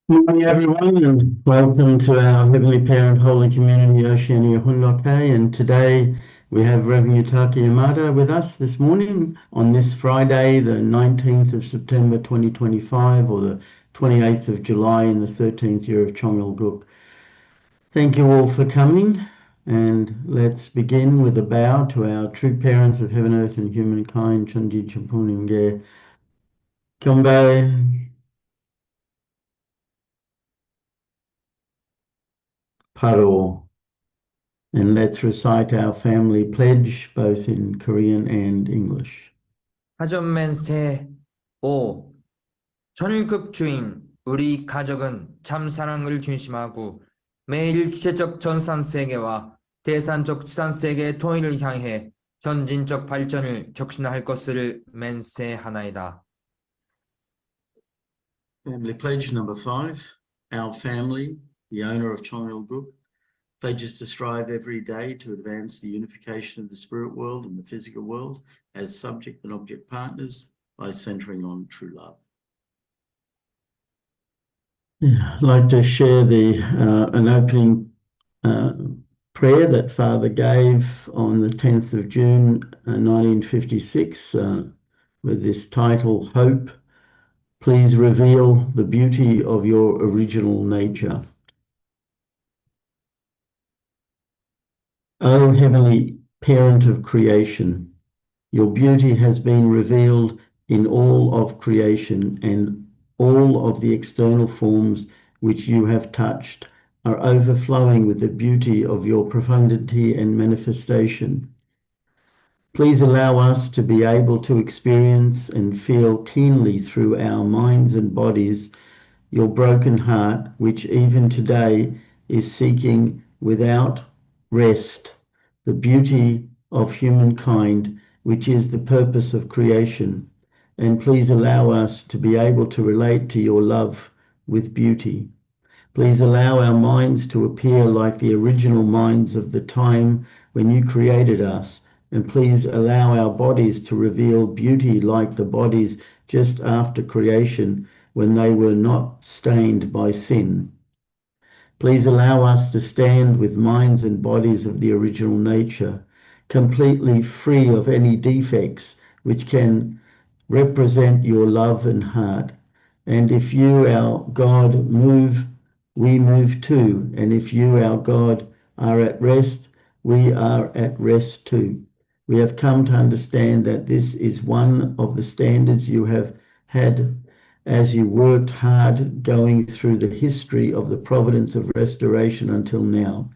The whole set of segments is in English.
Good morning, everyone, and welcome to our Heavenly Parent Holy Community, Oceania Hunloke. And today we have Rev Yutaka Yamada with us this morning on this Friday, the 19th of September 2025, or the 28th of July in the 13th year of Chongal. Thank you all for coming, and let's begin with a bow to our true parents of heaven, earth, and humankind, Chanji Chapuninge. Kyombe Paro. And let's recite our family pledge both in Korean and English. 하전맨세 5. 전일급 주인 우리 가족은 참 사랑을 중심하고 매일 주체적 전산세계와 대산적 지산세계의 통일을 향해 전진적 발전을 촉진할 것을 맹세하나이다. Family pledge number 5. Our family, the owner of Chongal, pledges to strive every day to advance the unification of the spirit world and the physical world as subject and object partners by centering on true love. Yeah, I'd like to share an opening prayer that Father gave on the 10th of June 1956 with this title, Hope. Please reveal the beauty of your original nature. O Heavenly Parent of creation, your beauty has been revealed in all of creation, and all of the external forms which you have touched are overflowing with the beauty of your profundity and manifestation. Please allow us to be able to experience and feel keenly through our minds and bodies your broken heart, which even today is seeking without rest the beauty of humankind, which is the purpose of creation. And please allow us to be able to relate to your love with beauty. Please allow our minds to appear like the original minds of the time when you created us. And please allow our bodies to reveal beauty like the bodies just after creation when they were not stained by sin. Please allow us to stand with minds and bodies of the original nature, completely free of any defects which can represent your love and heart. And if you, our God, move, we move too. And if you, our God, are at rest, we are at rest too. We have come to understand that this is one of the standards you have had as you worked hard going through the history of the providence of restoration until now.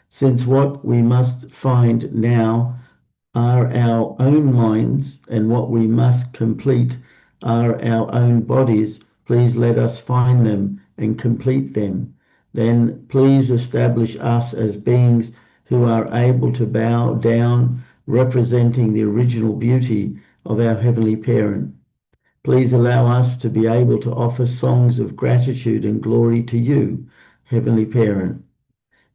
Since what we must find now are our own minds, and what we must complete are our own bodies, please let us find them and complete them. Then please establish us as beings who are able to bow down, representing the original beauty of our Heavenly Parent. Please allow us to be able to offer songs of gratitude and glory to you, Heavenly Parent.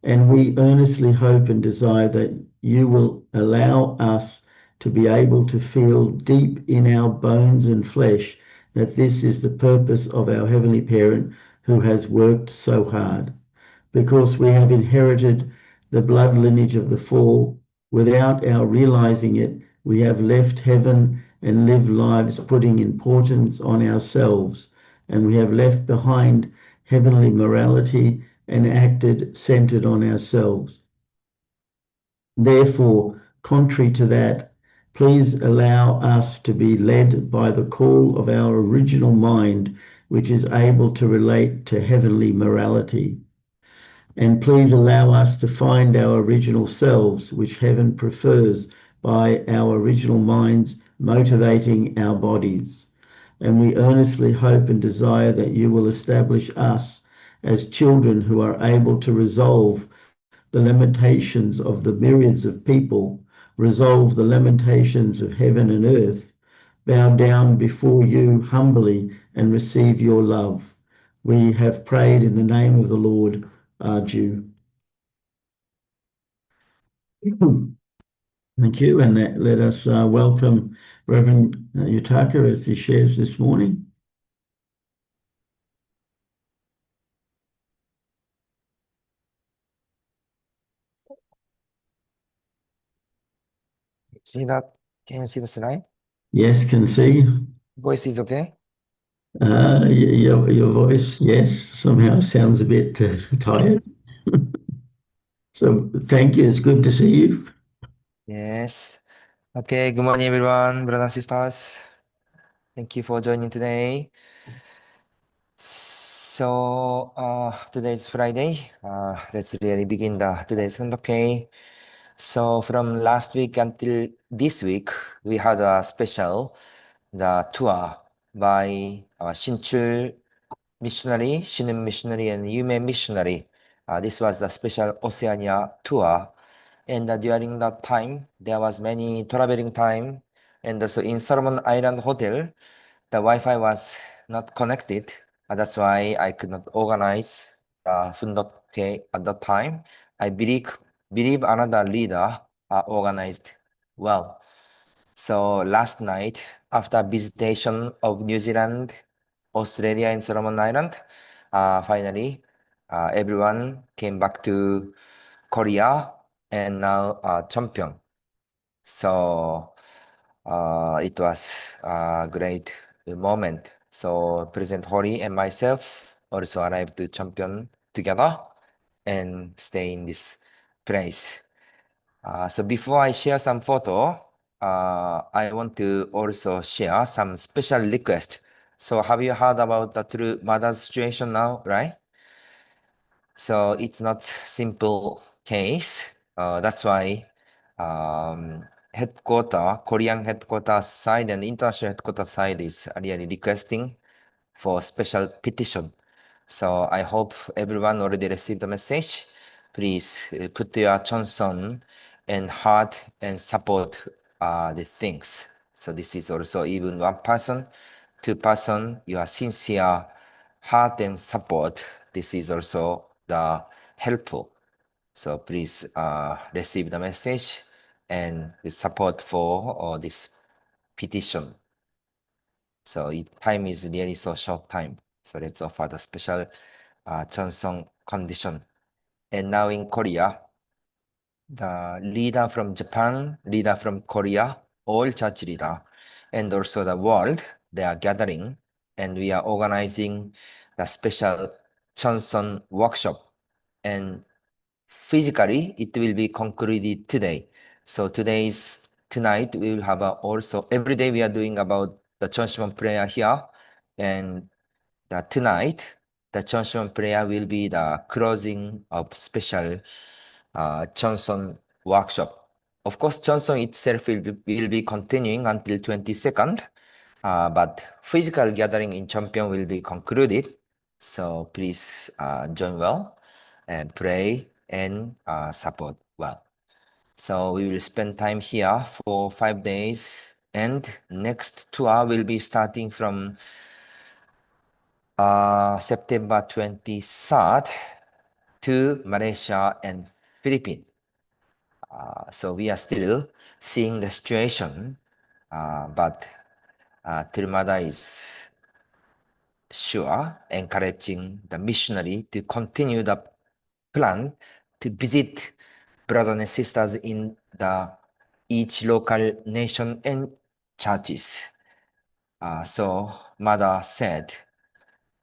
And we earnestly hope and desire that you will allow us to be able to feel deep in our bones and flesh that this is the purpose of our Heavenly Parent who has worked so hard. Because we have inherited the blood lineage of the fall, without our realizing it, we have left heaven and lived lives putting importance on ourselves, and we have left behind heavenly morality and acted centered on ourselves. Therefore, contrary to that, please allow us to be led by the call of our original mind, which is able to relate to heavenly morality. And please allow us to find our original selves, which heaven prefers, by our original minds motivating our bodies. And we earnestly hope and desire that you will establish us as children who are able to resolve the lamentations of the myriads of people, resolve the lamentations of heaven and earth, bow down before you humbly and receive your love. We have prayed in the name of the Lord, Jew. Thank you, and let us welcome Reverend Yutaka as he shares this morning. see that? Can you see the slide? Yes, can see. Voice is okay? Your voice, yes, somehow sounds a bit tired. So thank you. It's good to see you. Yes. Okay, good morning, everyone, brothers and sisters. Thank you for joining today. So, today is Friday. Let's really begin today's Sunday. So, from last week until this week, we had a special tour by Shinchul missionary, Shinin missionary, and Yume missionary. This was the special Oceania tour. And during that time, there was many traveling time. And also in Solomon Island Hotel, the Wi-Fi was not connected. That's why I could not organize Fundoke at that time. I believe another leader organized well. So last night, after visitation of New Zealand, Australia, and Solomon Island, finally, everyone came back to Korea and now champion. So it was a great moment. So President Hori and myself also arrived to champion together and stay in this place. So before I share some photo, I want to also share some special request. So have you heard about the true mother's situation now, right? So it's not simple case. That's why Korean headquarters side and international headquarters side is really requesting for special petition. So I hope everyone already received the message. Please put your attention and heart and support the things. So this is also even one person, two person, your sincere heart and support. This is also the helpful. So please receive the message and the support for this petition. So time is really so short time. So let's offer the special Chansong condition. And now in Korea, the leader from Japan, leader from Korea, all church leader, and also the world, they are gathering, and we are organizing the special Chanson workshop. And physically, it will be concluded today. So tonight, we will have also, every day we are doing about the Chanson prayer here, and tonight, the Chanson prayer will be the closing of special Chanson workshop. Of course, Chanson itself will be continuing until 22nd, but physical gathering in Champion will be concluded. So please join well and pray and support well. So we will spend time here for 5 days, and next tour will be starting from September 23rd to Malaysia and Philippines. So we are still seeing the situation, but Tirumada is sure encouraging the missionary to continue the plan to visit brothers and sisters in each local nation and churches. So Mother said,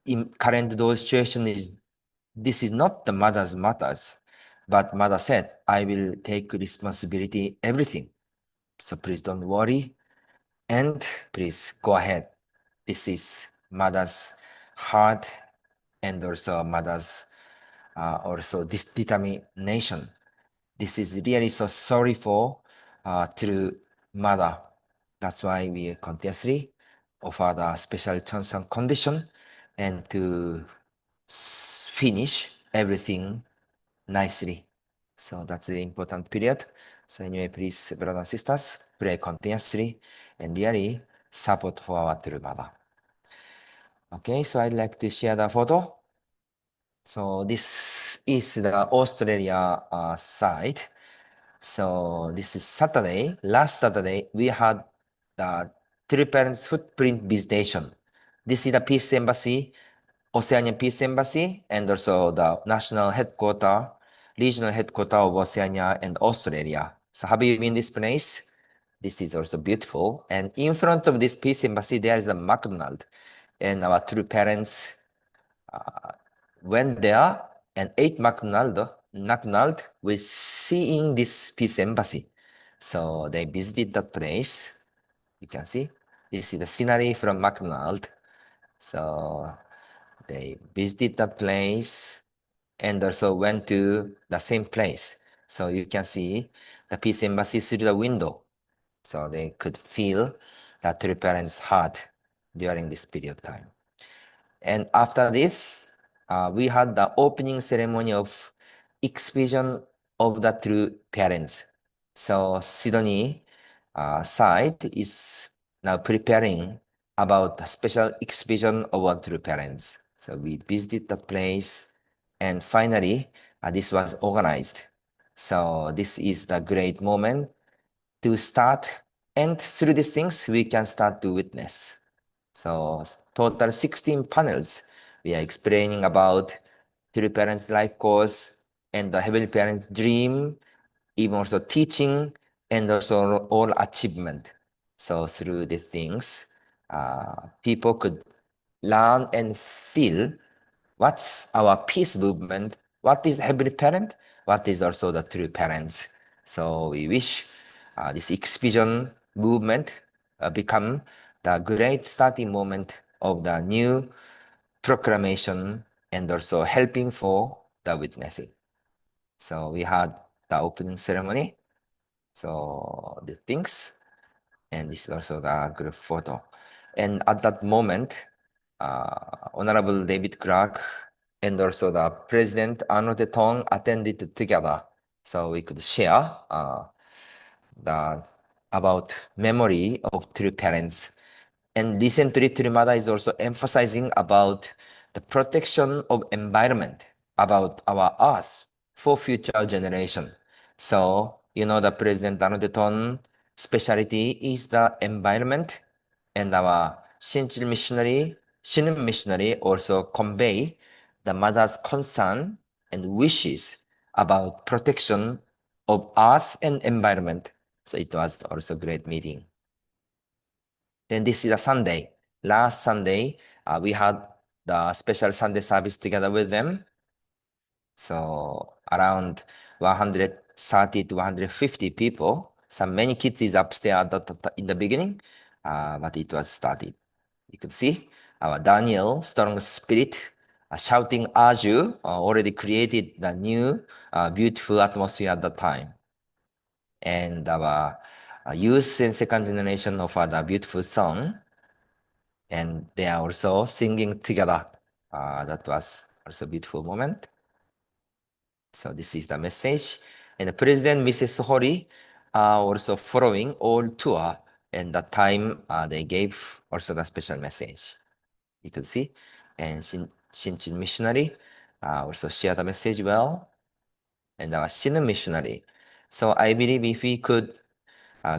in current those situation this is not the mother's matters, but Mother said, I will take responsibility everything. So please don't worry, and please go ahead. This is Mother's heart and also Mother's also this determination. This is really so sorry for to Mother. That's why we continuously offer the special chance and condition and to finish everything nicely. So that's the important period. So anyway, please, brothers and sisters, pray continuously and really support for our true mother. Okay, so I'd like to share the photo. So this is the Australia side. So this is Saturday. Last Saturday, we had the Three Parents Footprint Visitation. This is the Peace Embassy, Oceania Peace Embassy, and also the national headquarter, regional headquarter of Oceania and Australia. So have you been this place? This is also beautiful. And in front of this peace embassy, there is a McDonald's. And our true parents went there and ate McDonald's with seeing this peace embassy. So they visited that place. You can see this is the scenery from McDonald's. So they visited that place and also went to the same place. So you can see the peace embassy through the window. So they could feel the true parents' heart during this period of time. And after this, we had the opening ceremony of exhibition of the true parents. So Sydney side is now preparing about a special exhibition of our true parents. So we visited that place, and finally, this was organized. So this is the great moment to start, and through these things, we can start to witness. So total 16 panels. We are explaining about True Parents Life Course and the Heavenly Parents Dream, even also teaching and also all achievement. So through these things, people could learn and feel what's our peace movement, what is Heavenly Parent, what is also the True Parents. So we wish this exhibition movement become the great starting moment of the new proclamation and also helping for the witnessing. So we had the opening ceremony. So the things, and this is also the group photo. And at that moment, Honorable David Clark and also the President Arnold Tong attended together. So we could share about memory of true parents. And recently, Trimada is also emphasizing about the protection of environment, about our earth for future generation. So, the President Arnold specialty is the environment, and our Shinchil missionary also convey the mother's concern and wishes about protection of earth and environment. So it was also a great meeting. Then this is a Sunday. Last Sunday, we had the special Sunday service together with them. So around 130 to 150 people. Many kids is upstairs in the beginning, but it was started. You could see our Daniel, strong spirit, shouting Aju, already created the new beautiful atmosphere at that time. And our youth and second generation offered a beautiful song, and they are also singing together. That was also a beautiful moment. So this is the message. And the President, Mrs. Hori, are also following all tour, and that time they gave also the special message. You could see. And Shinchin missionary also shared the message well. And our Shin missionary. So I believe if we could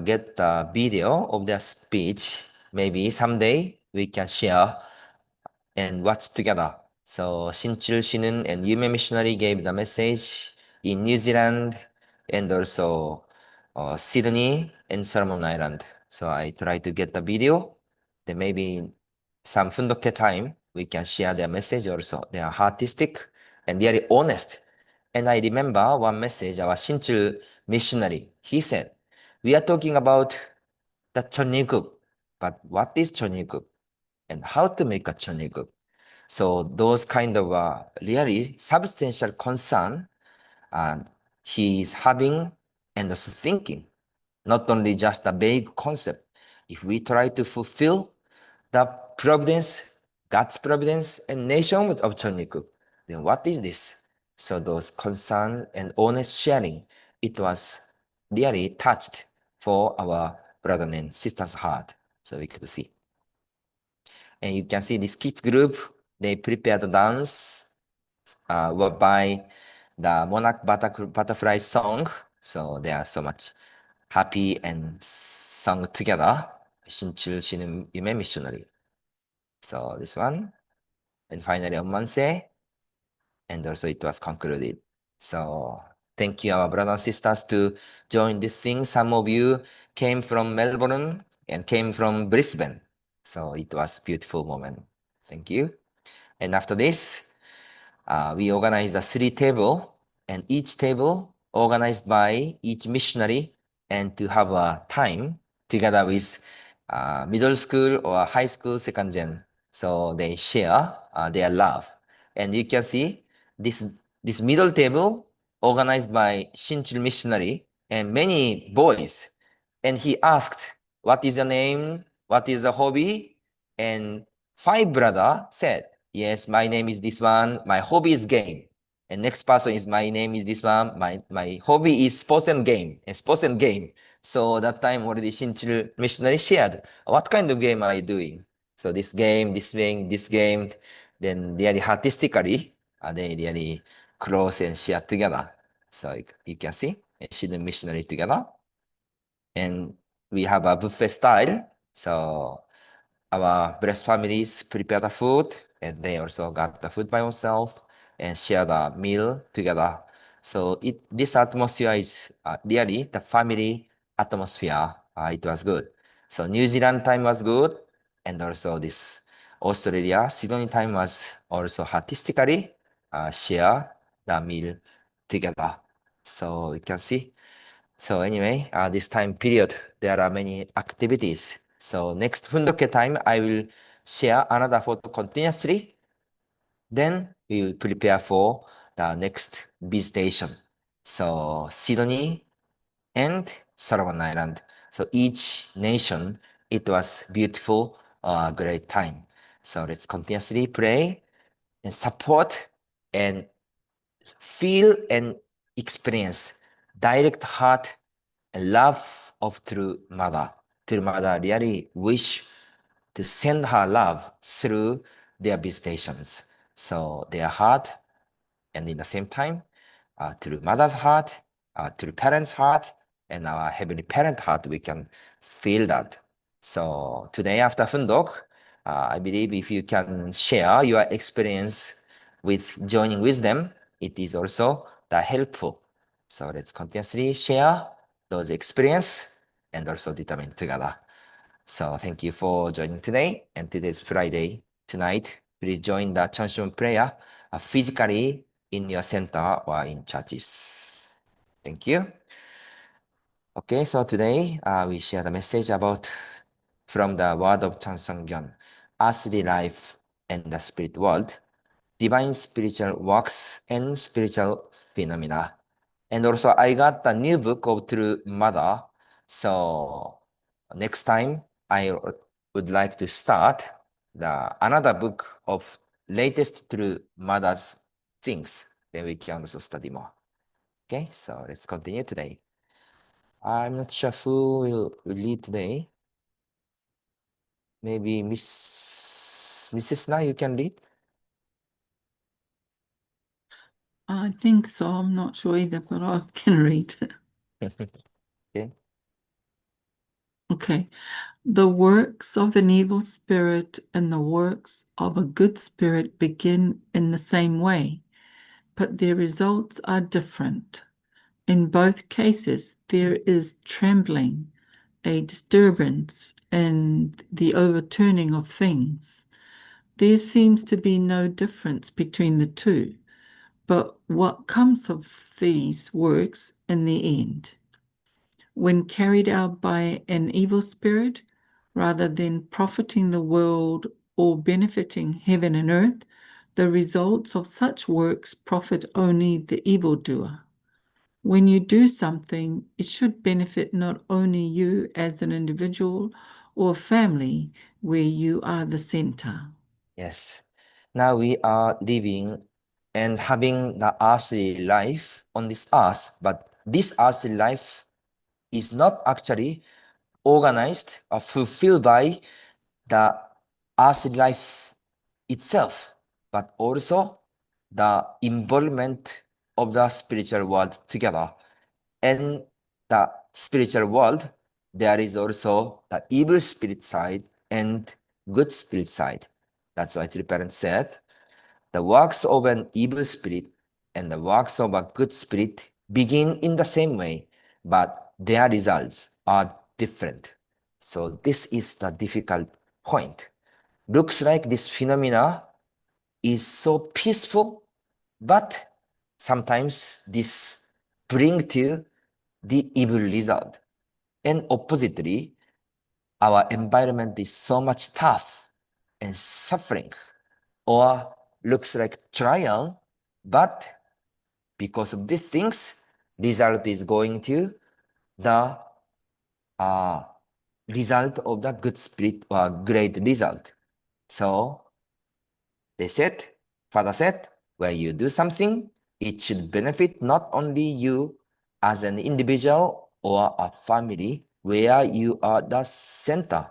get the video of their speech, maybe someday we can share and watch together. So Shinchil Shinun and Yume missionary gave the message in New Zealand and also Sydney and Solomon Island. So I try to get the video. Then maybe some fundoke time we can share their message also. They are artistic and very honest. And I remember one message our Shinchil missionary. He said, "We are talking about the choniguk, but what is choniguk and how to make a choniguk?" So those kind of really substantial concern he is having and also thinking, not only just a vague concept. If we try to fulfill the providence, God's providence and nation of Choniku, then what is this? So those concern and honest sharing, it was really touched for our brother and sister's heart. So we could see. And you can see this kids group, they prepared the dance by the Monarch Butterfly song. So they are so much happy and sung together. 신출 신음 유매 missionary. So this one. And finally on Monse. And also it was concluded. So Thank you, our brothers and sisters, to join this thing. Some of you came from Melbourne and came from Brisbane. So it was beautiful moment. Thank you. And after this, we organized a 3 table, and each table organized by each missionary, and to have a time together with middle school or high school second gen. So they share their love. And you can see this middle table organized by Shinchul missionary and many boys. And he asked, what is your name? What is the hobby? And 5 brother said, yes, my name is this one. My hobby is game. And next person is my name is this one. My hobby is sports and game. And sports and game. So that time already Shinchul missionary shared, what kind of game are you doing? So this game, this thing, this game. Then really artistically, they really close and share together. So you can see Shinchul missionary together. And we have a buffet style. So our blessed families prepare the food, and they also got the food by themselves and share the meal together. So this atmosphere is really the family atmosphere. It was good. So New Zealand time was good, and also this Australia, Sydney time was also artistically share the meal together. So you can see. So anyway, this time period, there are many activities. So next Fundoke time, I will share another photo continuously. Then we will prepare for the next visitation. So Sydney and Solomon Island. So each nation, it was beautiful, great time. So let's continuously pray and support and feel and experience direct heart and love of true mother. True mother really wish to send her love through their visitations. So their heart, and in the same time, through mother's heart, through parents' heart, and our heavenly parent heart, we can feel that. So today after Fundok, I believe if you can share your experience with joining with them, it is also helpful. So let's continuously share those experience and also determine together. So thank you for joining today. And today's Friday. Tonight, please join the Chanshun prayer physically in your center or in churches. Thank you. Okay, so today we share the message about from the word of Chansangyeon, earthly life and the spirit world, divine spiritual works and spiritual phenomena. And also I got the new book of True Mother. So next time I would like to start another book of latest True Mother's things. Then we can also study more. Okay, so let's continue today. I'm not sure who will lead today. Maybe Mrs. Na, you can lead. I think so. I'm not sure either, but I can read. Okay. Okay. The works of an evil spirit and the works of a good spirit begin in the same way, but their results are different. In both cases, there is trembling, a disturbance, and the overturning of things. There seems to be no difference between the two. But what comes of these works in the end? When carried out by an evil spirit, rather than profiting the world or benefiting heaven and earth, the results of such works profit only the evildoer. When you do something, it should benefit not only you as an individual or family where you are the center. Yes. Now we are living and having the earthly life on this earth, but this earthly life is not actually organized or fulfilled by the earthly life itself, but also the involvement of the spiritual world together. And the spiritual world, there is also the evil spirit side and good spirit side. That's why the parents said, the works of an evil spirit and the works of a good spirit begin in the same way, but their results are different. So this is the difficult point. Looks like this phenomena is so peaceful, but sometimes this bring to the evil result. And oppositely, our environment is so much tough and suffering, or looks like trial, but because of these things, result is going to the result of the good spirit or great result. So they said, Father said, when you do something, it should benefit not only you as an individual or a family where you are the center.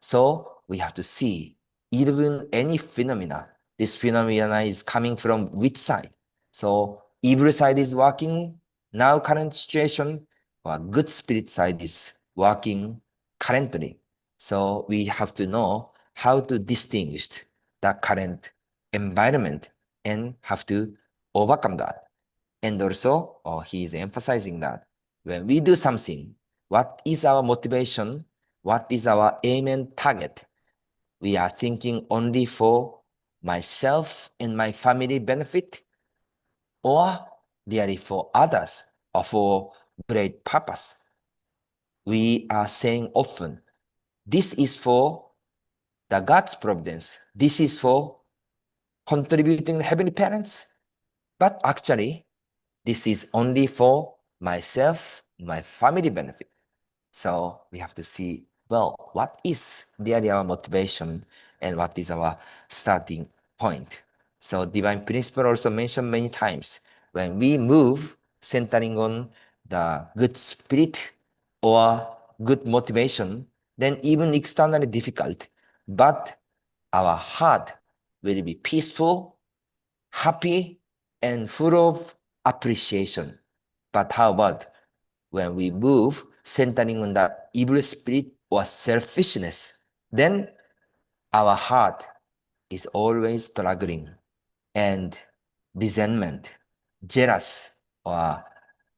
So we have to see even any phenomena. This phenomena is coming from which side? So evil side is working now current situation, or good spirit side is working currently. So we have to know how to distinguish the current environment and have to overcome that. And also, he is emphasizing that when we do something, what is our motivation? What is our aim and target? We are thinking only for myself and my family benefit, or really for others, or for great purpose. We are saying often, this is for the God's providence. This is for contributing to heavenly parents. But actually, this is only for myself, my family benefit. So we have to see, well, what is really our motivation and what is our starting point? So divine principle also mentioned many times, when we move centering on the good spirit or good motivation, then even externally difficult, but our heart will be peaceful, happy, and full of appreciation. But how about when we move centering on the evil spirit or selfishness? Then our heart is always struggling and resentment, jealous, or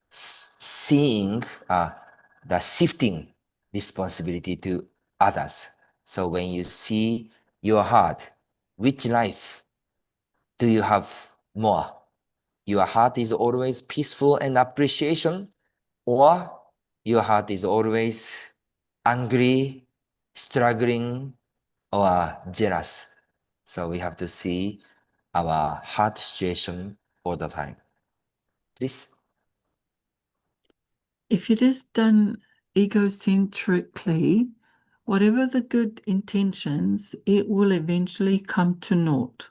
seeing the shifting responsibility to others. So when you see your heart, which life do you have more? Your heart is always peaceful and appreciation, or your heart is always angry, struggling, or jealous? So we have to see our heart situation all the time. Please. If it is done egocentrically, whatever the good intentions, it will eventually come to naught.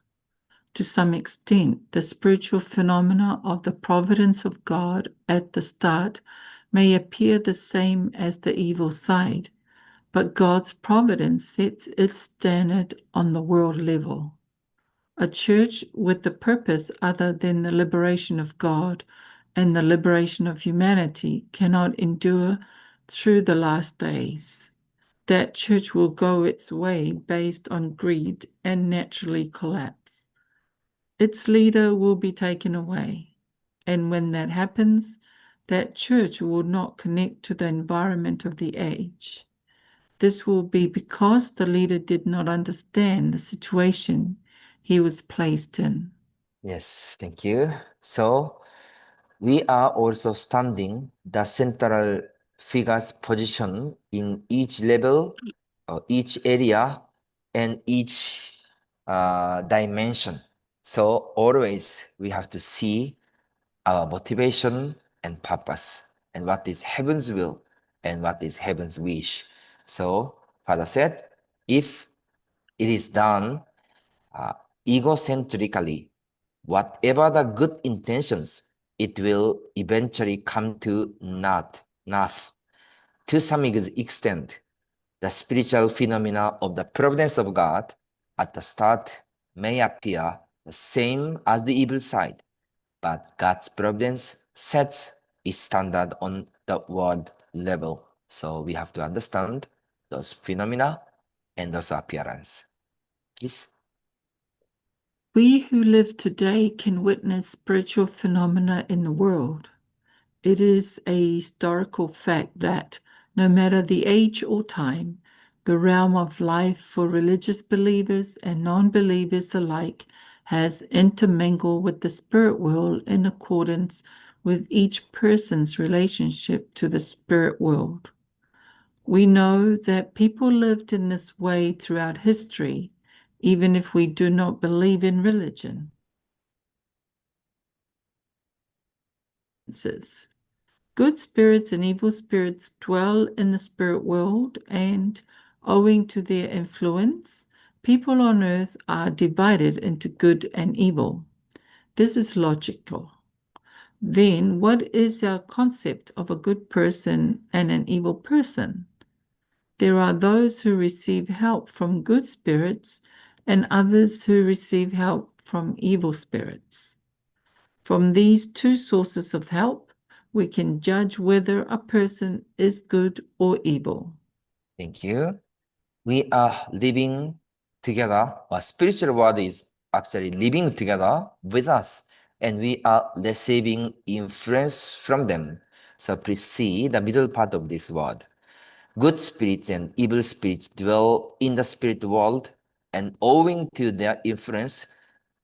To some extent, the spiritual phenomena of the providence of God at the start may appear the same as the evil side, but God's providence sets its standard on the world level. A church with the purpose other than the liberation of God and the liberation of humanity cannot endure through the last days. That church will go its way based on greed and naturally collapse. Its leader will be taken away. And when that happens, that church will not connect to the environment of the age. This will be because the leader did not understand the situation he was placed in. Yes, thank you. So we are also standing the central figure's position in each level, or each area, and each dimension. So always we have to see our motivation and purpose, and what is heaven's will and what is heaven's wish. So Father said, if it is done egocentrically, whatever the good intentions, it will eventually come to naught. To some extent, the spiritual phenomena of the providence of God at the start may appear the same as the evil side, but God's providence sets its standard on the world level. So we have to understand those phenomena and those appearance. Please. We who live today can witness spiritual phenomena in the world. It is a historical fact that no matter the age or time, the realm of life for religious believers and non-believers alike has intermingled with the spirit world in accordance with each person's relationship to the spirit world. We know that people lived in this way throughout history, even if we do not believe in religion. Good spirits and evil spirits dwell in the spirit world, and owing to their influence, people on earth are divided into good and evil. This is logical. Then, what is our concept of a good person and an evil person? There are those who receive help from good spirits and others who receive help from evil spirits. From these two sources of help, we can judge whether a person is good or evil. Thank you. We are living together, or spiritual world is actually living together with us, and we are receiving influence from them. So please see the middle part of this word. Good spirits and evil spirits dwell in the spirit world, and owing to their influence,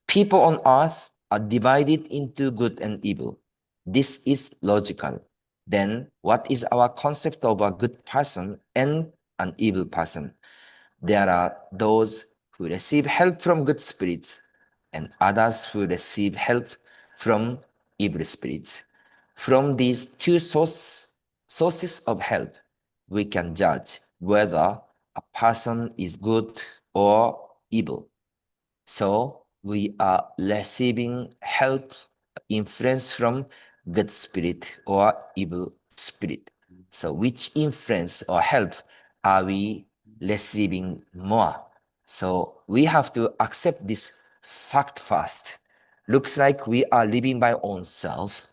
people on earth are divided into good and evil. This is logical. Then, what is our concept of a good person and an evil person? There are those who receive help from good spirits and others who receive help from evil spirits. From these two sources of help, we can judge whether a person is good or evil. So we are receiving help, influence from good spirit or evil spirit. So which influence or help are we receiving more? So we have to accept this fact first. Looks like we are living by ourselves,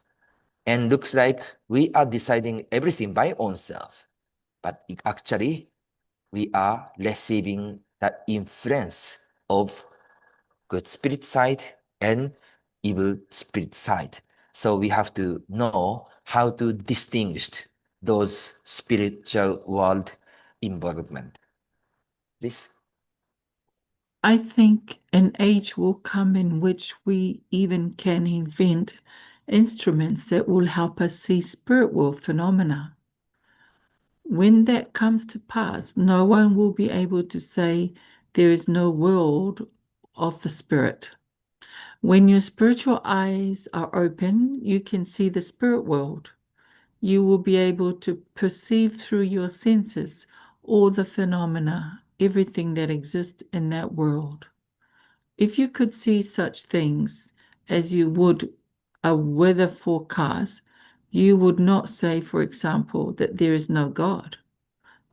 and looks like we are deciding everything by ourselves. But actually, we are receiving the influence of good spirit side and evil spirit side. So we have to know how to distinguish those spiritual world involvement. Please. I think an age will come in which we even can invent instruments that will help us see spirit world phenomena. When that comes to pass, no one will be able to say there is no world of the spirit. When your spiritual eyes are open, you can see the spirit world. You will be able to perceive through your senses all the phenomena, everything that exists in that world. If you could see such things as you would a weather forecast, you would not say, for example, that there is no God.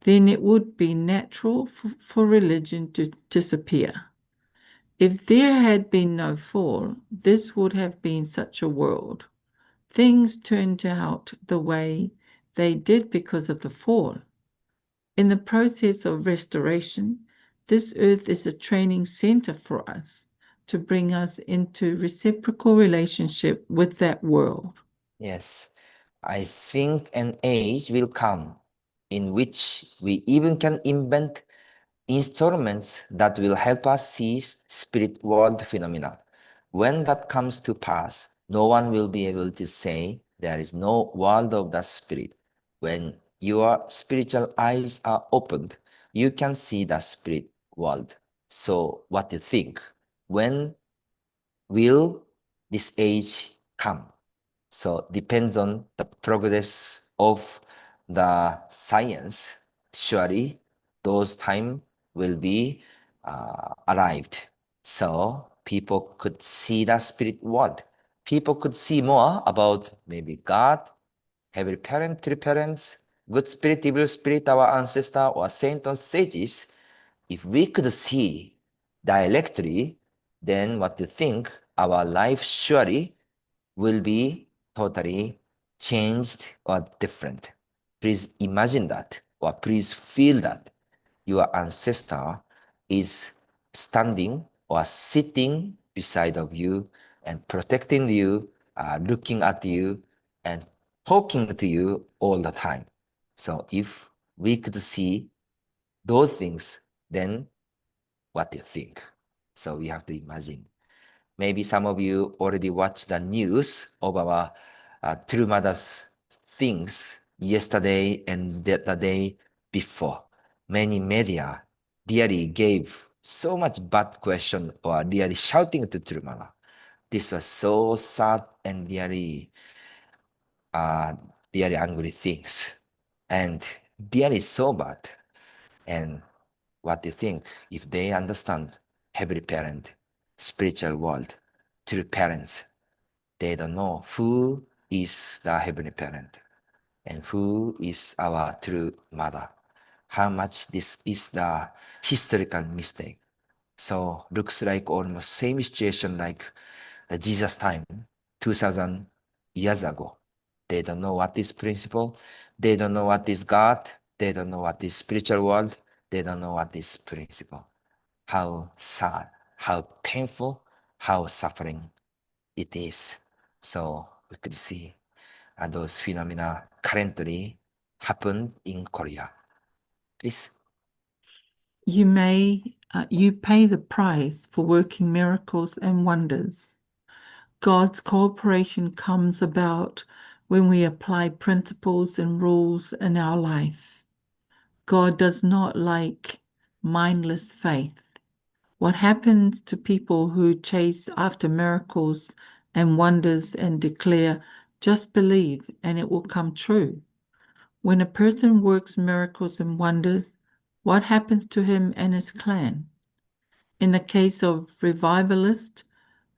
Then it would be natural for religion to disappear. If there had been no fall, this would have been such a world. Things turned out the way they did because of the fall. In the process of restoration, this earth is a training center for us to bring us into reciprocal relationship with that world. Yes, I think an age will come in which we even can invent instruments that will help us see spirit world phenomena. When that comes to pass, no one will be able to say there is no world of the spirit. When your spiritual eyes are opened, you can see the spirit world. So what do you think? When will this age come? So depends on the progress of the science. Surely those time will be arrived. So people could see the spirit world. People could see more about maybe God, heavenly parent, three parents, good spirit, evil spirit, our ancestor, or saint or sages. If we could see directly, then what do you think? Our life surely will be totally changed or different. Please imagine that, or please feel that your ancestor is standing or sitting beside of you and protecting you, looking at you, and talking to you all the time. So if we could see those things, then what do you think? So we have to imagine. Maybe some of you already watched the news of our True Mother's things yesterday and the day before. Many media really gave so much bad question or really shouting to True Mother. This was so sad and really angry things. And really so bad. And what do you think if they understand Heavenly Parent, spiritual world, true parents? They don't know who is the Heavenly Parent and who is our true mother. How much this is the historical mistake. So looks like almost same situation like the Jesus time, 2000 years ago. They don't know what is principle. They don't know what is God. They don't know what is spiritual world. They don't know what is principle. How sad, how painful, how suffering it is. So we could see those phenomena currently happen in Korea. Please. You pay the price for working miracles and wonders. God's cooperation comes about when we apply principles and rules in our life. God does not like mindless faith. What happens to people who chase after miracles and wonders and declare, just believe and it will come true? When a person works miracles and wonders, what happens to him and his clan? In the case of revivalists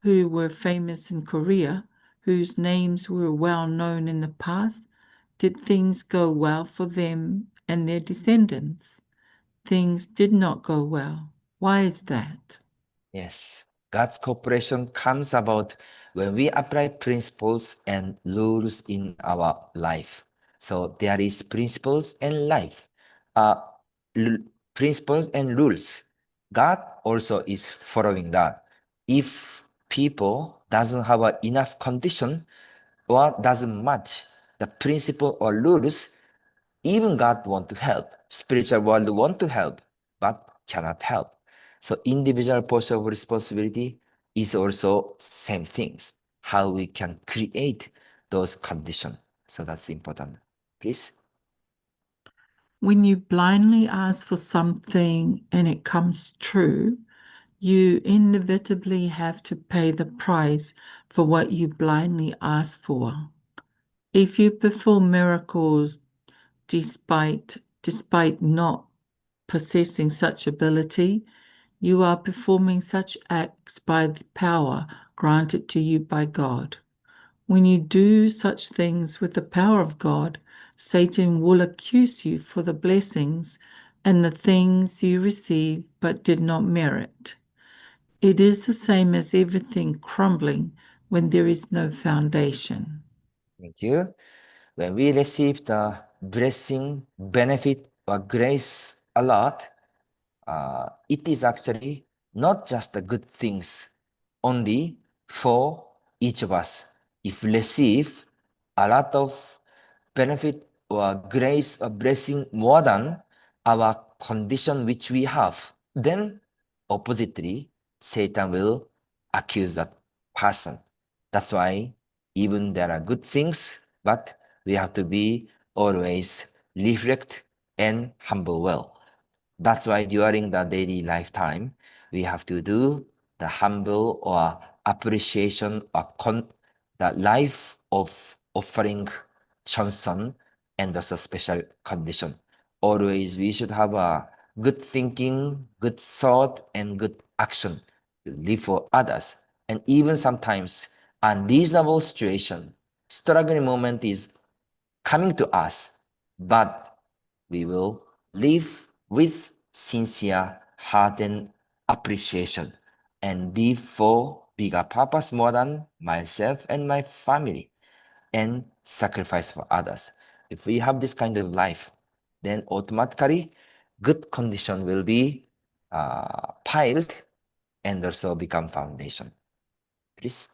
who were famous in Korea, whose names were well known in the past, did things go well for them and their descendants? Things did not go well. Why is that? Yes, God's cooperation comes about when we apply principles and rules in our life. So there is principles and life, uh, principles and rules. God also is following that. If people doesn't have enough condition or doesn't match the principle or rules, even God want to help, spiritual world want to help, but cannot help. So individual portion of responsibility is also same things, how we can create those conditions. So that's important. Please. When you blindly ask for something and it comes true, you inevitably have to pay the price for what you blindly ask for. If you perform miracles despite not possessing such ability, you are performing such acts by the power granted to you by God. When you do such things with the power of God, Satan will accuse you for the blessings and the things you received but did not merit. It is the same as everything crumbling when there is no foundation. Thank you. When we receive the blessing, benefit, or grace a lot, it is actually not just the good things only for each of us. If we receive a lot of benefit or grace or blessing more than our condition which we have, then oppositely, Satan will accuse that person. That's why even there are good things, but we have to be always reflect and humble well. That's why during the daily lifetime, we have to do the humble or appreciation or the life of offering chanson and also special condition. Always we should have a good thinking, good thought, and good action to live for others. And even sometimes unreasonable situation, struggling moment is coming to us, but we will live with sincere heart and appreciation and live for bigger purpose more than myself and my family and sacrifice for others. If we have this kind of life, then automatically good condition will be piled and also become foundation. Please.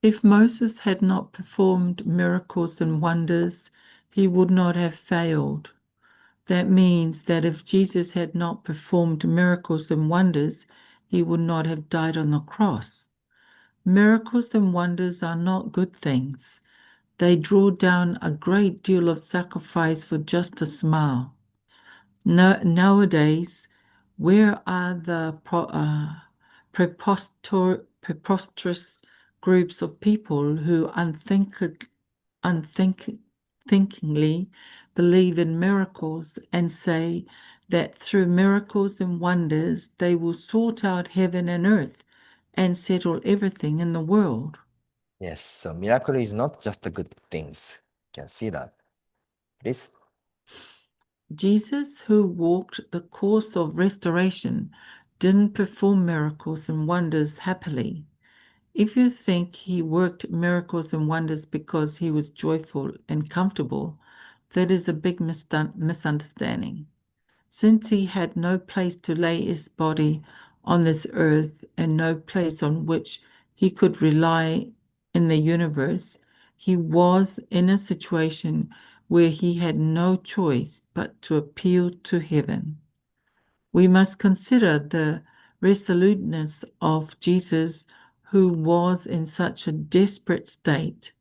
If Moses had not performed miracles and wonders, he would not have failed. That means that if Jesus had not performed miracles and wonders, he would not have died on the cross. Miracles and wonders are not good things. They draw down a great deal of sacrifice for just a smile. Nowadays, where are the preposterous groups of people who unthinkingly believe in miracles and say that through miracles and wonders they will sort out heaven and earth and settle everything in the world? Yes, so miracle is not just the good things. You can see that. Please. Jesus, who walked the course of restoration, didn't perform miracles and wonders happily. If you think he worked miracles and wonders because he was joyful and comfortable, that is a big misunderstanding. Since he had no place to lay his body on this earth and no place on which he could rely in the universe, he was in a situation where he had no choice but to appeal to heaven. We must consider the resoluteness of Jesus, who was in such a desperate state.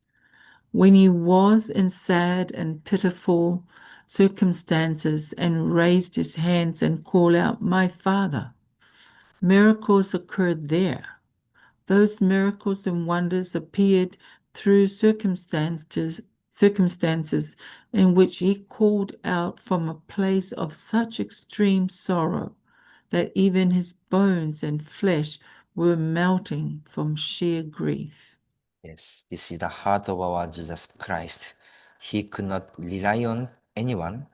When he was in sad and pitiful circumstances and raised his hands and called out, "My Father," miracles occurred there. Those miracles and wonders appeared through circumstances in which he called out from a place of such extreme sorrow that even his bones and flesh were melting from sheer grief. Yes, this is the heart of our Jesus Christ. He could not rely on anyone,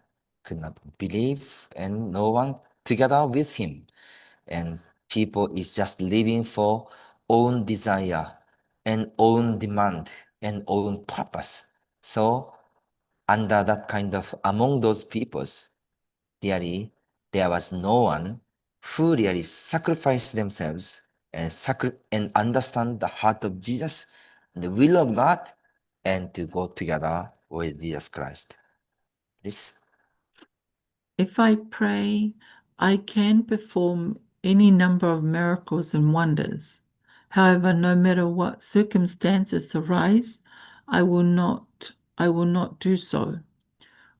could not believe, and no one together with him. And people is just living for own desire and own demand and own purpose. So under that kind of among those peoples, really there was no one who really sacrificed themselves and understand the heart of Jesus, the will of God, and to go together with Jesus Christ. Please. If I pray, I can perform any number of miracles and wonders. However, no matter what circumstances arise, I will not do so.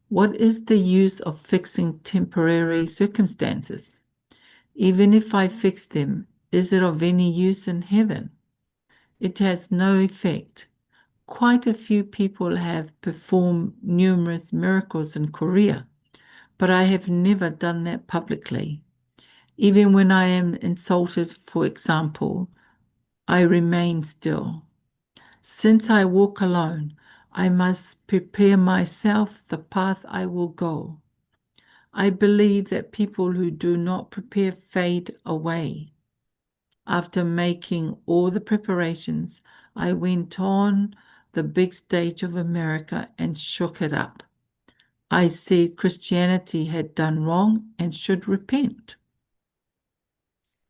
What is the use of fixing temporary circumstances? Even if I fix them, is it of any use in heaven? It has no effect. Quite a few people have performed numerous miracles in Korea, but I have never done that publicly. Even when I am insulted, for example, I remain still. Since I walk alone, I must prepare myself the path I will go. I believe that people who do not prepare fade away. After making all the preparations, I went on the big stage of America and shook it up. I said Christianity had done wrong and should repent.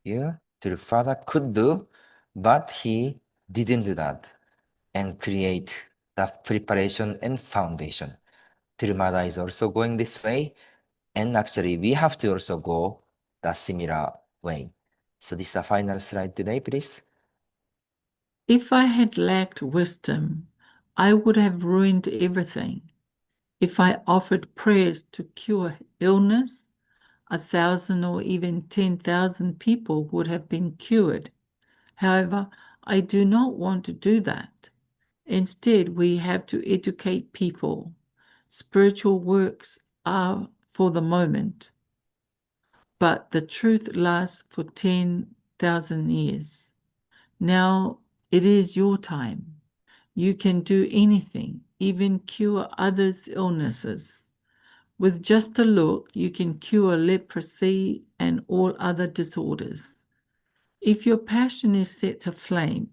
Yeah, the Father could do, but he didn't do that and create the preparation and foundation. Tirumada is also going this way, and actually we have to also go the similar way. So this is the final slide today, please. If I had lacked wisdom, I would have ruined everything. If I offered prayers to cure illness, 1,000 or even 10,000 people would have been cured. However, I do not want to do that. Instead, we have to educate people. Spiritual works are for the moment, but the truth lasts for 10,000 years. Now it is your time. You can do anything, even cure others' illnesses. With just a look, you can cure leprosy and all other disorders. If your passion is set aflame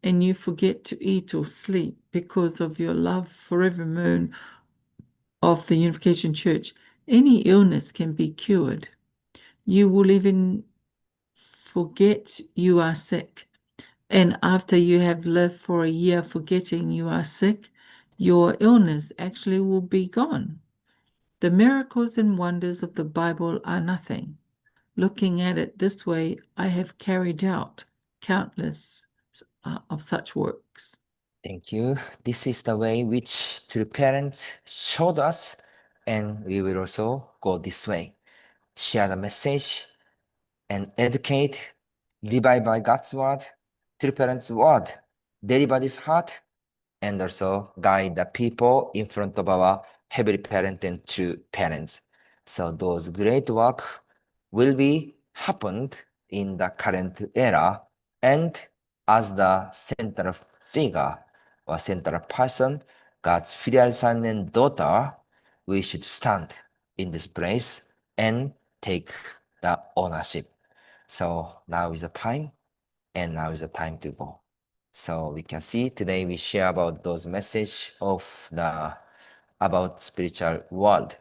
and you forget to eat or sleep because of your love for every moon of the Unification Church, any illness can be cured. You will even forget you are sick. And after you have lived for a year forgetting you are sick, your illness actually will be gone. The miracles and wonders of the Bible are nothing. Looking at it this way, I have carried out countless of such works. Thank you. This is the way which true parents showed us, and we will also go this way. Share the message and educate, revive by God's word, true parents' word, everybody's heart, and also guide the people in front of our heavenly parent and true parents. So those great work will be happened in the current era, and as the central figure or central person, God's filial son and daughter, we should stand in this place and take the ownership. So now is the time, and now is the time to go. So we can see today we share about those message of the about spiritual world.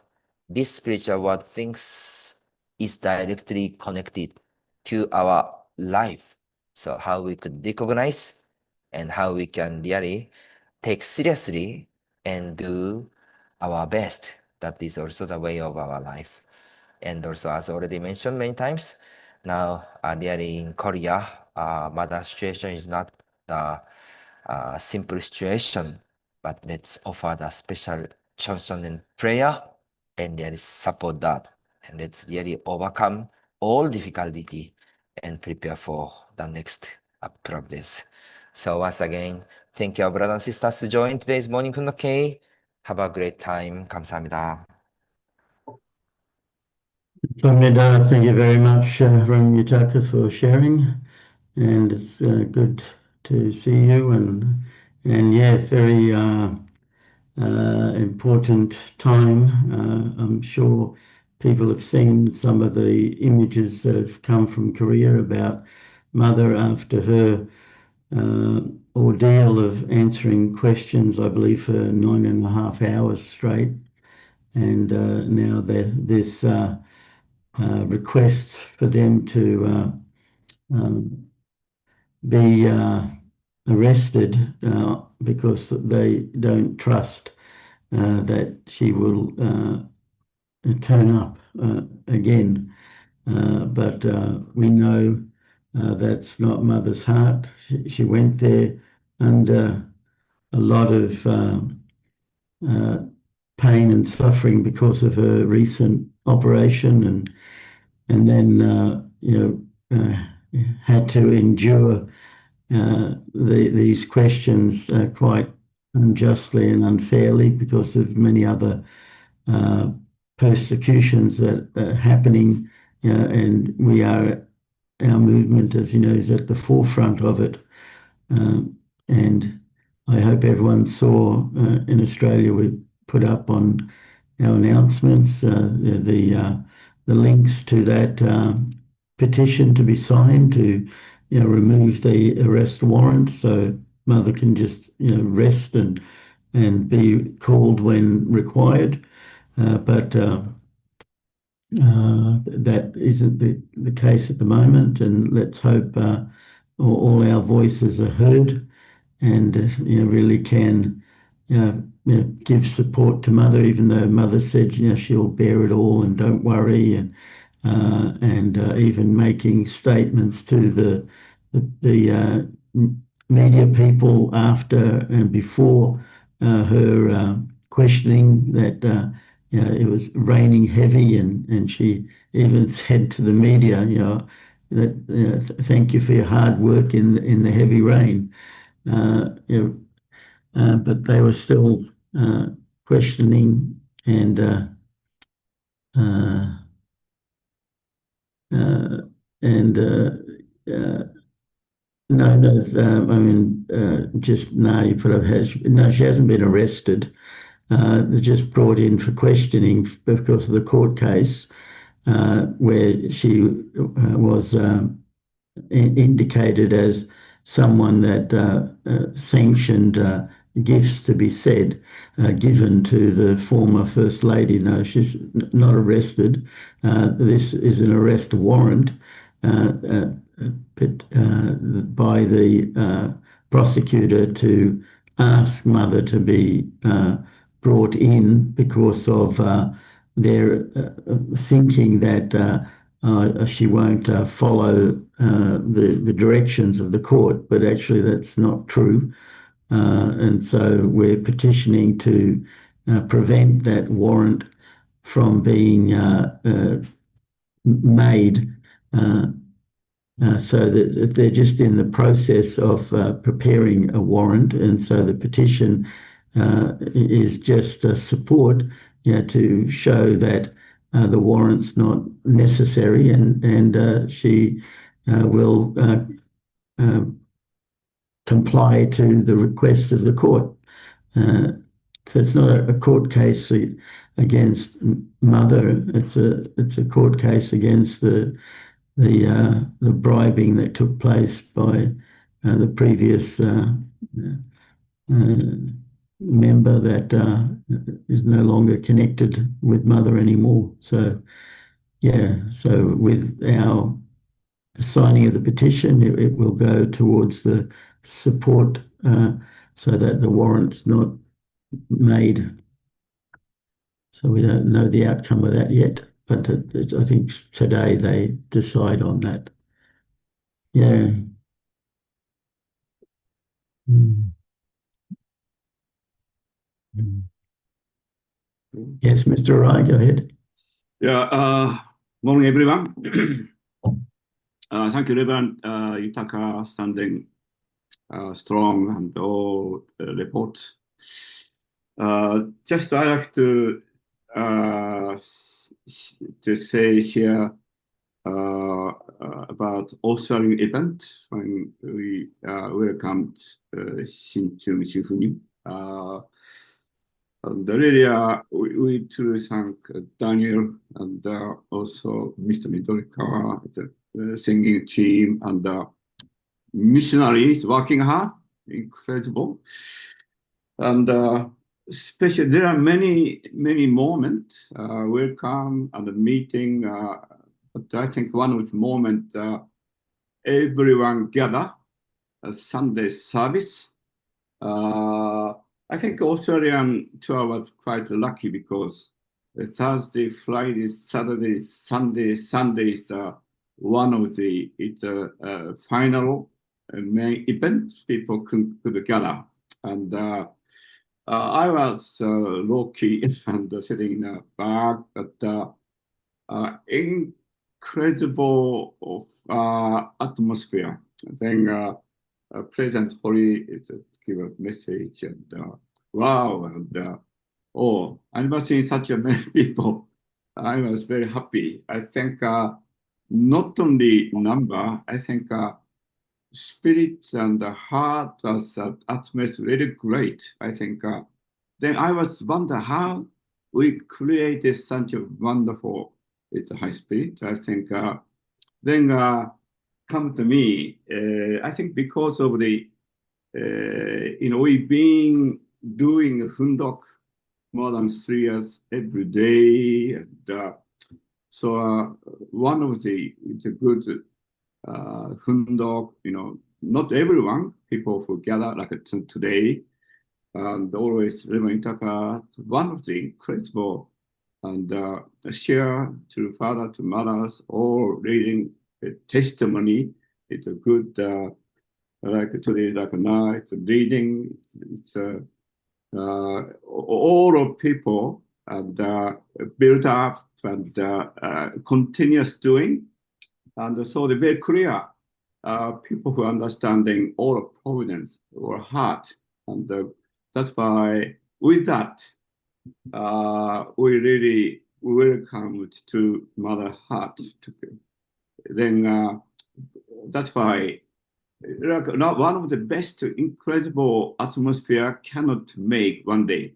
This spiritual world things is directly connected to our life. So how we could recognize and how we can really take seriously and do our best. That is also the way of our life. And also, as already mentioned many times, now really in Korea, mother situation is not the simple situation, but let's offer the special chosen and prayer and really support that. And let's really overcome all difficulty and prepare for the next progress. So once again, thank you, brothers and sisters, to join today's morning Kunnoke. Have a great time. 감사합니다. Samnida, thank you very much, Rev Yutaka, for sharing, and it's good to see you, and yeah, very important time. I'm sure people have seen some of the images that have come from Korea about Mother after her ordeal of answering questions, I believe, for 9.5 hours straight, and now this request for them to be arrested because they don't trust that she will turn up again. But we know that's not Mother's heart. She went there under a lot of pain and suffering because of her recent operation, and then had to endure these questions quite unjustly and unfairly because of many other persecutions that are happening, and our movement, as you know, is at the forefront of it. And I hope everyone saw in Australia we put up on our announcements the links to that petition to be signed to remove the arrest warrant, so Mother can just rest and be called when required. But that isn't the case at the moment, and let's hope all our voices are heard, and really can give support to Mother, even though Mother said she'll bear it all and don't worry, and even making statements to the media people after and before her questioning that it was raining heavy, and she even said to the media, that thank you for your hard work in the heavy rain. But they were still questioning, and I mean, just now you put up no, she hasn't been arrested. They're just brought in for questioning because of the court case where she was indicated as someone that sanctioned gifts to be given to the former First Lady. No, she's not arrested. This is an arrest warrant by the prosecutor to ask mother to be brought in because of their thinking that she won't follow the directions of the court, but actually that's not true. And so we're petitioning to prevent that warrant from being made, so that they're just in the process of preparing a warrant, and so the petition is just support, to show that the warrant's not necessary, and she will comply to the request of the court. So it's not a court case against mother. It's a court case against the bribing that took place by the previous member that is no longer connected with mother anymore. So so with our signing of the petition, it will go towards the support so that the warrant's not made. So we don't know the outcome of that yet, but I think today they decide on that. Yeah. Yes, Mr. Rai, go ahead. Yeah, morning everyone. Thank you, Reverend Yutaka, standing strong and all reports. Just I like to share about Australian event when we welcomed Shin-Chun Shifunim. And really, we truly thank Daniel and also Mr. Midorikawa, the singing team, and the missionaries working hard, incredible. And especially, there are many moments, welcome and the meeting. But I think one of the moments, everyone gather, a Sunday service. I think Australian tour was quite lucky because Thursday, Friday, Saturday, Sunday is one of the final main event people could gather. And I was low-key and sitting in a bar, but incredible atmosphere. Then President Hori give a message, and wow, and I never seen such a many people. I was very happy. I think not only number, I think spirit and the heart was atmosphere really great. I think then I was wonder how we created such a wonderful high spirit. I think then come to me. I think because of the we've been doing Hundok more than 3 years every day, and so one of the good Hundok, not everyone, people who gather like today, and always Rev Yutaka, one of the incredible, and share to father, to mothers, all reading a testimony. It's a good, like today, like now, it's a reading, it's all of people, and built up and continuous doing. And so they're very clear, people who are understanding all of providence or heart. And that's why with that, we really welcome to Mother Heart. Then that's why not one of the best incredible atmosphere cannot make one day,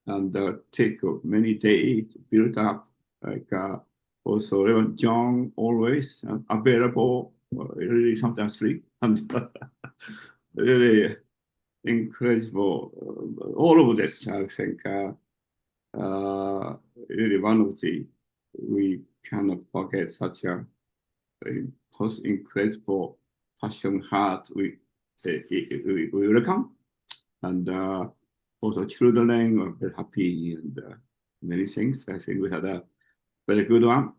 and take many days build up. Like also Reverend John always available, really sometimes sleep, and really incredible. All of this, I think, really one of the, we cannot forget such a course, incredible passion heart. We welcome, and also children are very happy and many things. I think we had a very good one.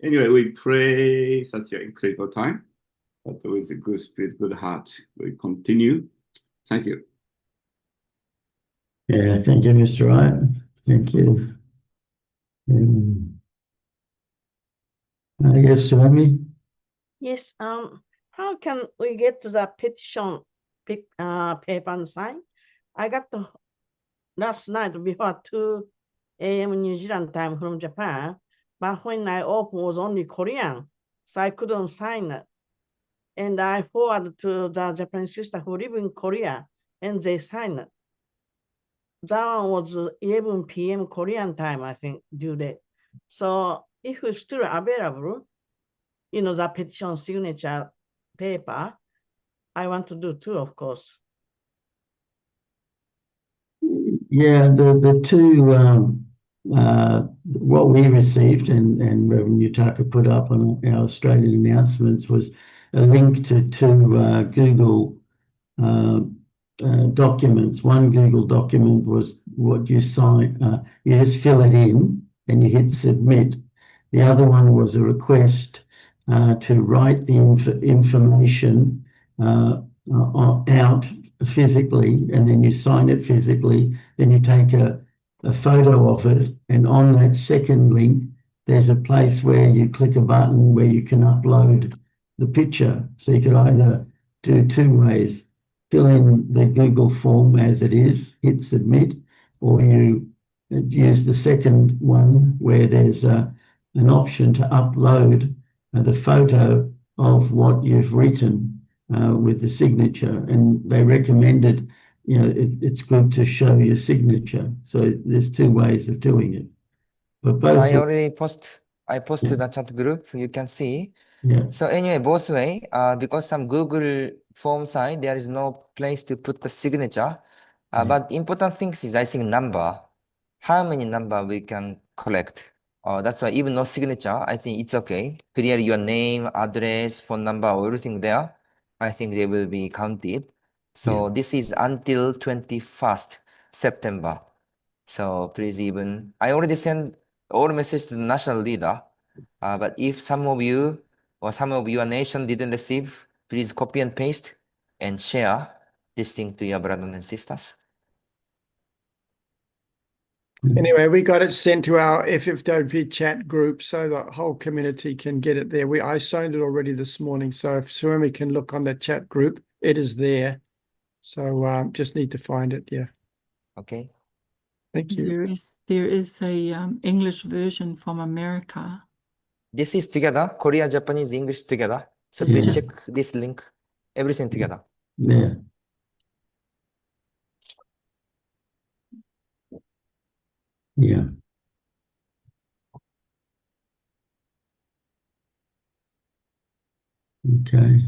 Anyway, we pray such an incredible time, but with a good spirit, good heart, we continue. Thank you. Yeah, thank you, Mr. Wright. Thank you. Yes, Swami? Yes, how can we get to the petition paper and sign? I got the last night before 2 a.m. New Zealand time from Japan, but when I opened was only Korean, so I couldn't sign it. And I forwarded to the Japanese sister who live in Korea, and they signed it. That one was 11 p.m. Korean time, I think, due date. So if it's still available, the petition signature paper, I want to do too, of course. Yeah, the two, what we received and Rev Yutaka put up on our Australian announcements was a link to two Google documents. One Google document was what you sign, you just fill it in and you hit submit. The other one was a request to write the information out physically, and then you sign it physically, then you take a photo of it, and on that second link, there's a place where you click a button where you can upload the picture. So you could either do two ways: fill in the Google form as it is, hit submit, or you use the second one where there's an option to upload the photo of what you've written with the signature. And they recommended, it's good to show your signature. So there's two ways of doing it. But both I posted the chat group, you can see. Yeah. So anyway, both way, because some Google form site, there is no place to put the signature. But important things is, I think, number. How many number we can collect. That's why even no signature, I think it's okay. Clear your name, address, phone number, everything there. I think they will be counted. So this is until 21st September. So please I already sent all message to the national leader. But if some of you or some of your nation didn't receive, please copy and paste and share this thing to your brothers and sisters. Anyway, we got it sent to our FFWP chat group so the whole community can get it there. I signed it already this morning, so if Suemi can look on the chat group, it is there. So just need to find it. Yeah. Okay. Thank you. There is a English version from America. This is together, Korea, Japanese, English together. So It's please just- check this link, everything together. Yeah. Yeah. Okay.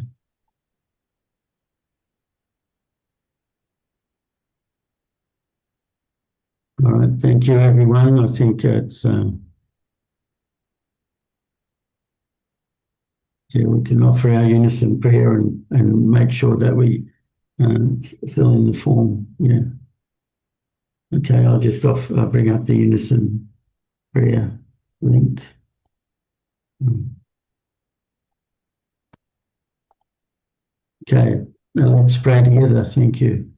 All right. Thank you, everyone. I think it's we can offer our unison prayer and make sure that we fill in the form. Yeah. Okay. I'll just bring up the unison prayer link. Okay. Now let's pray together. Thank you.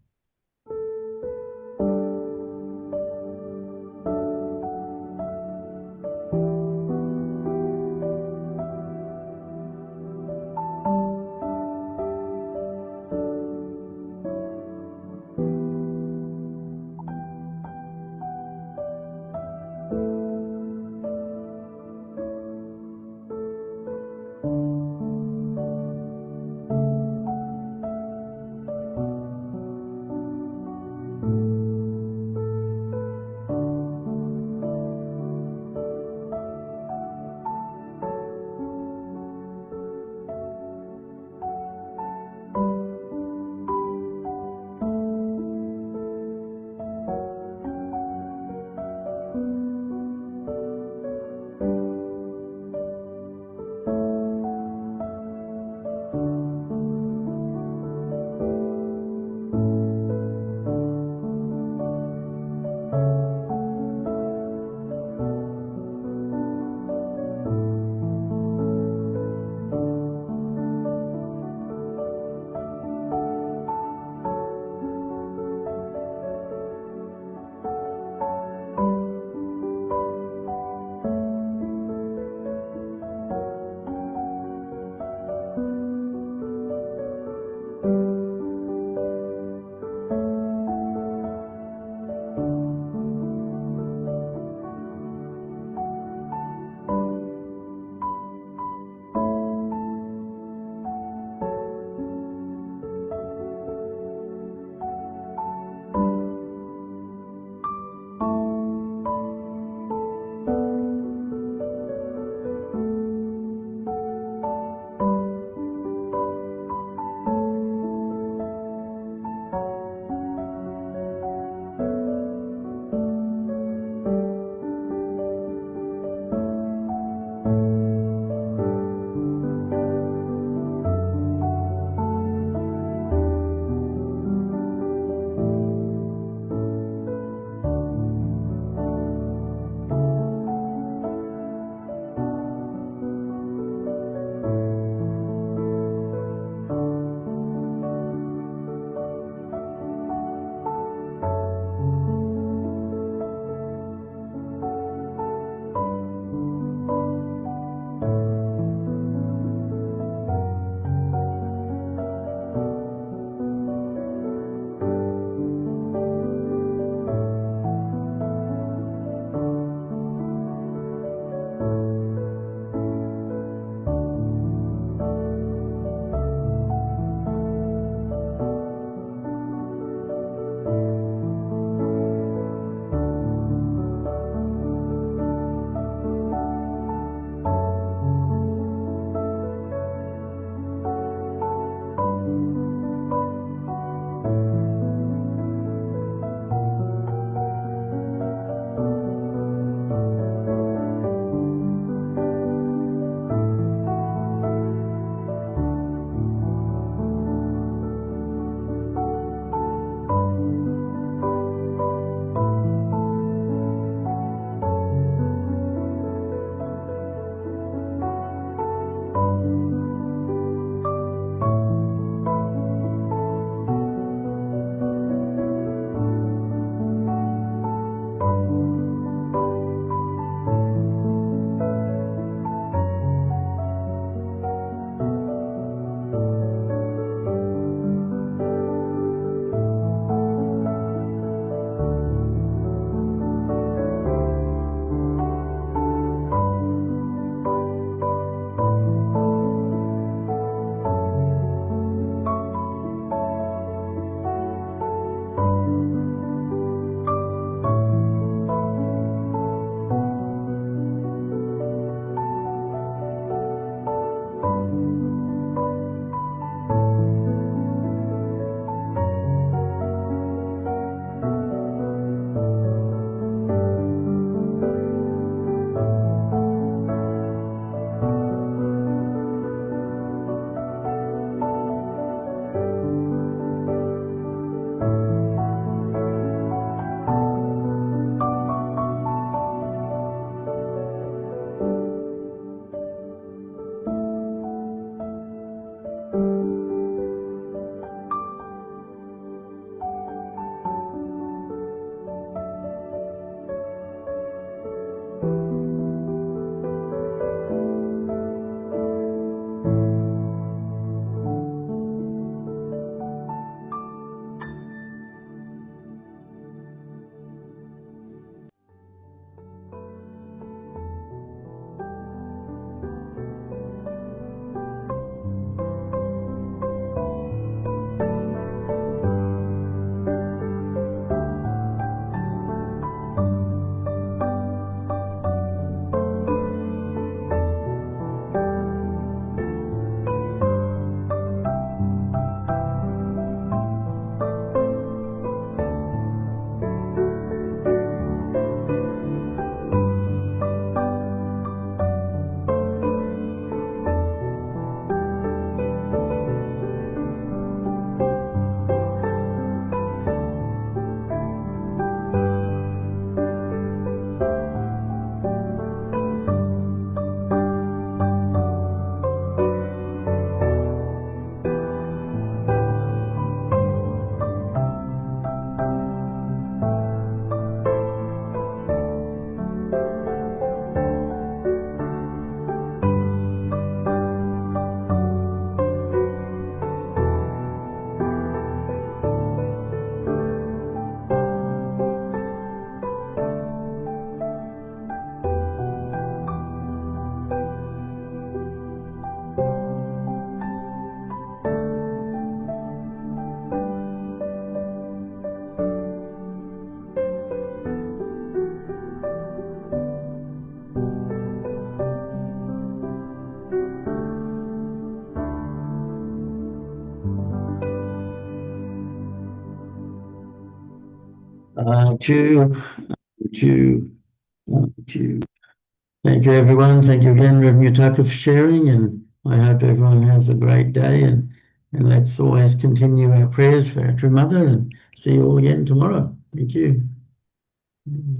Thank you, everyone. Thank you again, Rev Yutaka, for sharing, and I hope everyone has a great day. And let's always continue our prayers for our true mother, and see you all again tomorrow. Thank you.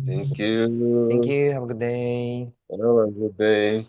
Thank you. Thank you. Have a good day. Have a good day.